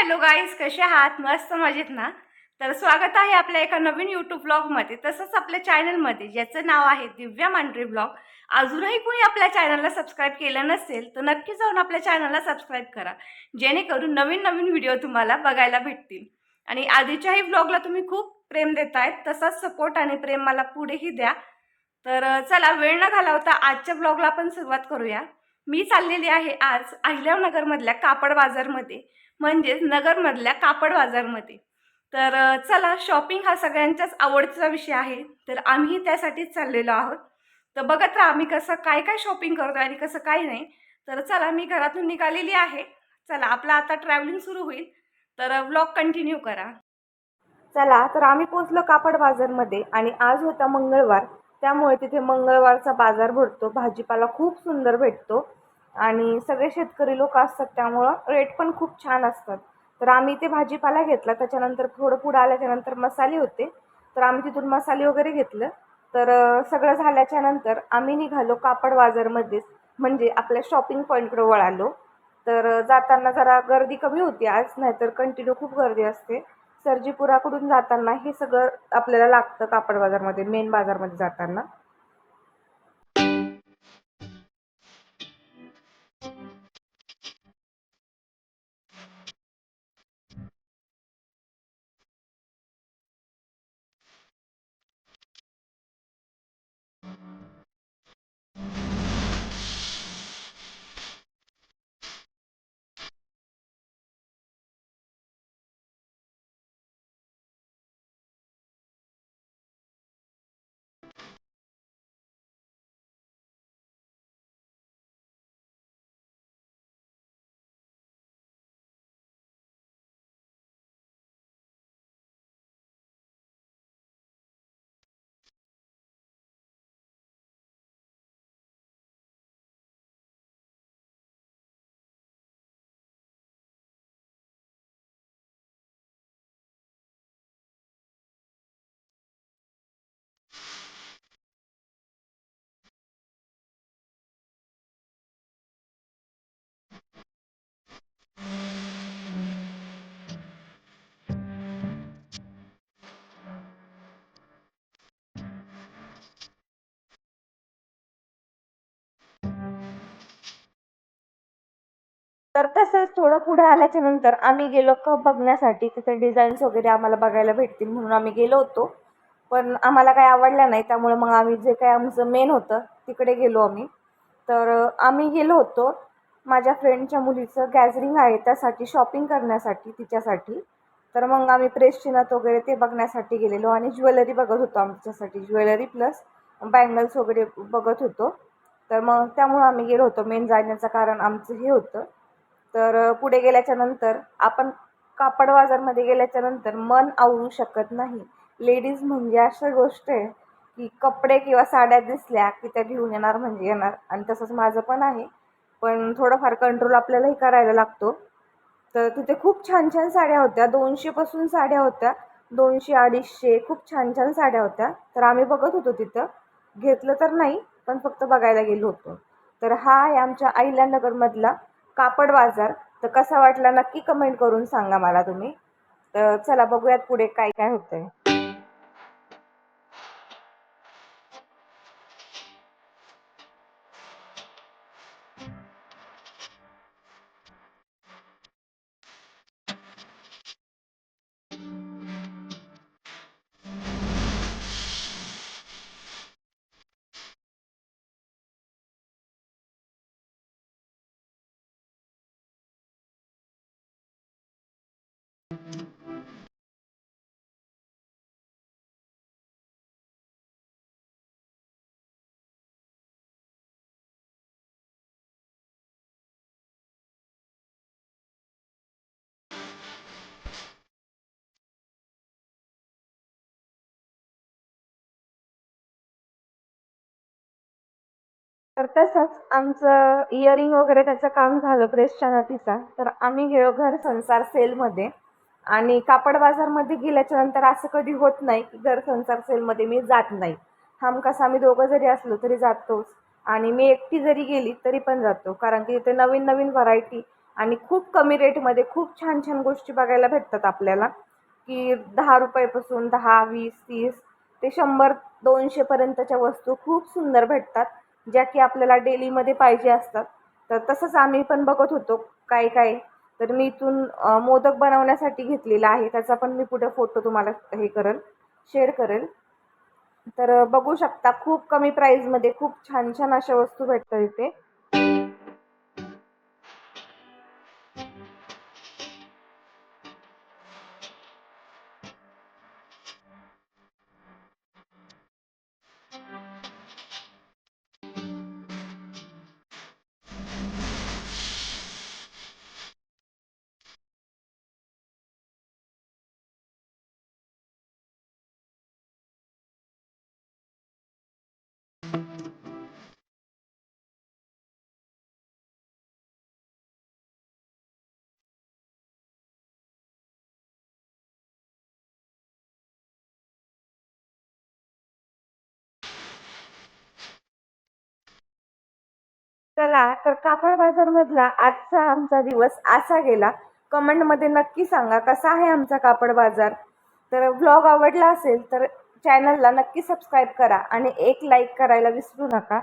Hello guys, कसे आहात? मस्त मजेत ना? तर स्वागत आहे आपल्या एका नवीन यूट्यूब ब्लॉगमध्ये, तसंच आपल्या चॅनलमध्ये ज्याचं नाव आहे दिव्या मांढरे ब्लॉग. अजूनही कोणी आपल्या चॅनलला सबस्क्राईब केलं नसेल तर नक्की जाऊन आपल्या चॅनलला सबस्क्राईब करा, जेणेकरून नवीन नवीन व्हिडिओ तुम्हाला बघायला भेटतील. आणि आधीच्याही ब्लॉगला तुम्ही खूप प्रेम देतायत, तसाच सपोर्ट आणि प्रेम मला पुढेही द्या. तर चला वेळ न घालवता आजच्या ब्लॉगला आपण सुरुवात करूया. मी चाललेली आहे आज अहिल्यानगरमधल्या कापड बाजारमध्ये, म्हणजेच नगरमधल्या कापड बाजारमध्ये. तर चला, शॉपिंग हा सगळ्यांच्याच आवडीचा विषय आहे, तर आम्ही त्यासाठीच चाललेलो आहोत. तर बघत राहा आम्ही कसं काय काय शॉपिंग करतोय आणि कसं काय नाही. तर चला, मी घरातून निघालेली आहे. चला, आपला आता ट्रॅव्हलिंग सुरू होईल, तर व्लॉग कंटिन्यू करा. चला, तर आम्ही पोहोचलो कापड बाजारमध्ये आणि आज होता मंगळवार, त्यामुळे तिथे मंगळवारचा बाजार भरतो. भाजीपाला खूप सुंदर भेटतो आणि सगळे शेतकरी लोक असतात, त्यामुळं रेट पण खूप छान असतात. तर आम्ही ते भाजीपाला घेतला. त्याच्यानंतर थोडं पुढं आल्याच्यानंतर मसाले होते, तर आम्ही तिथून मसाले वगैरे घेतलं. तर सगळं झाल्याच्या नंतर आम्ही निघालो कापड बाजारमध्येच, म्हणजे आपल्या शॉपिंग पॉईंटकडे वळालो. तर जाताना जरा गर्दी कमी होती आज, नाहीतर कंटिन्यू खूप गर्दी असते. सर्जीपुराकडून जाताना हे सगळं आपल्याला लागतं कापड बाजारमध्ये, मेन बाजारमध्ये जाताना. तर तसंच थोडं पुढे आल्याच्या नंतर आम्ही गेलो कप बघण्यासाठी. तिथे डिझाईन्स वगैरे आम्हाला बघायला भेटतील म्हणून आम्ही गेलो होतो, पण आम्हाला काही आवडल्या नाही. त्यामुळे मग आम्ही जे काही आमचं मेन होतं तिकडे गेलो आम्ही. तर आम्ही गेलो होतो माझ्या फ्रेंडच्या मुलीचं गॅदरिंग आहे त्यासाठी, शॉपिंग करण्यासाठी तिच्यासाठी. तर मग आम्ही प्रेसची नथ वगैरे ते बघण्यासाठी गेलेलो आणि ज्वेलरी बघत होतो आमच्यासाठी, ज्वेलरी प्लस बँगल्स वगैरे बघत होतो. तर मग त्यामुळं आम्ही गेलो होतो, मेन जाण्याचं कारण आमचं हे होतं. तर पुढे गेल्याच्या नंतर आपण कापड बाजारमध्ये गेल्याच्या नंतर मन आवरू शकत नाही. लेडीज म्हणजे अशा गोष्ट आहे की कपडे किंवा साड्या दिसल्या की त्या घेऊन येणार म्हणजे येणार, आणि तसंच माझं पण आहे. पण थोडंफार कंट्रोल आपल्यालाही करायला लागतो. तर तिथे खूप छान छान साड्या होत्या, 200 पासून साड्या होत्या, 200-250 खूप छान छान साड्या होत्या. तर आम्ही बघत होतो तिथं, घेतलं तर नाही, पण फक्त बघायला गेलो होतो. तर हा आहे आमच्या अहिल्यानगरमधला कापड बाजार. तर कसा वाटला नक्की कमेंट करून सांगा मला तुम्ही. तर चला बघूयात पुढे काय काय होतंय. तर तसंच आमचं इयरिंग वगैरे त्याचं काम झालं प्रेसच्या नथीचा. तर आम्ही गेलो घर संसार सेलमध्ये. आणि कापड बाजारमध्ये गेल्याच्या नंतर असं कधी होत नाही की घर संसार सेलमध्ये मी जात नाही. हमखास आम्ही दोघं जरी असलो तरी जातोच, आणि मी एकटी जरी गेली तरी पण जातो, कारण की इथे नवीन नवीन व्हरायटी आणि खूप कमी रेटमध्ये खूप छान छान गोष्टी बघायला भेटतात आपल्याला, की 10 रुपयापासून 10, 20, 30 ते 100-200 पर्यंतच्या वस्तू खूप सुंदर भेटतात, ज्या की आपल्याला डेलीमध्ये पाहिजे असतात. तर तसंच आम्ही पण बघत होतो काय काय. तर मी इथून मोदक बनवण्यासाठी घेतलेला आहे. त्याचा पण मी पुढे फोटो तुम्हाला हे करेल, शेअर करेल. तर बघू शकता खूप कमी प्राईजमध्ये खूप छान छान अशा वस्तू भेटतात इथे. चला तर कापड बाजार मधला आजचा आमचा दिवस असा गेला. कमेंटमध्ये नक्की सांगा कसा आहे आमचा कापड बाजार. तर व्लॉग आवडला असेल तर चॅनलला नक्की सबस्क्राईब करा आणि एक लाईक करायला विसरू नका.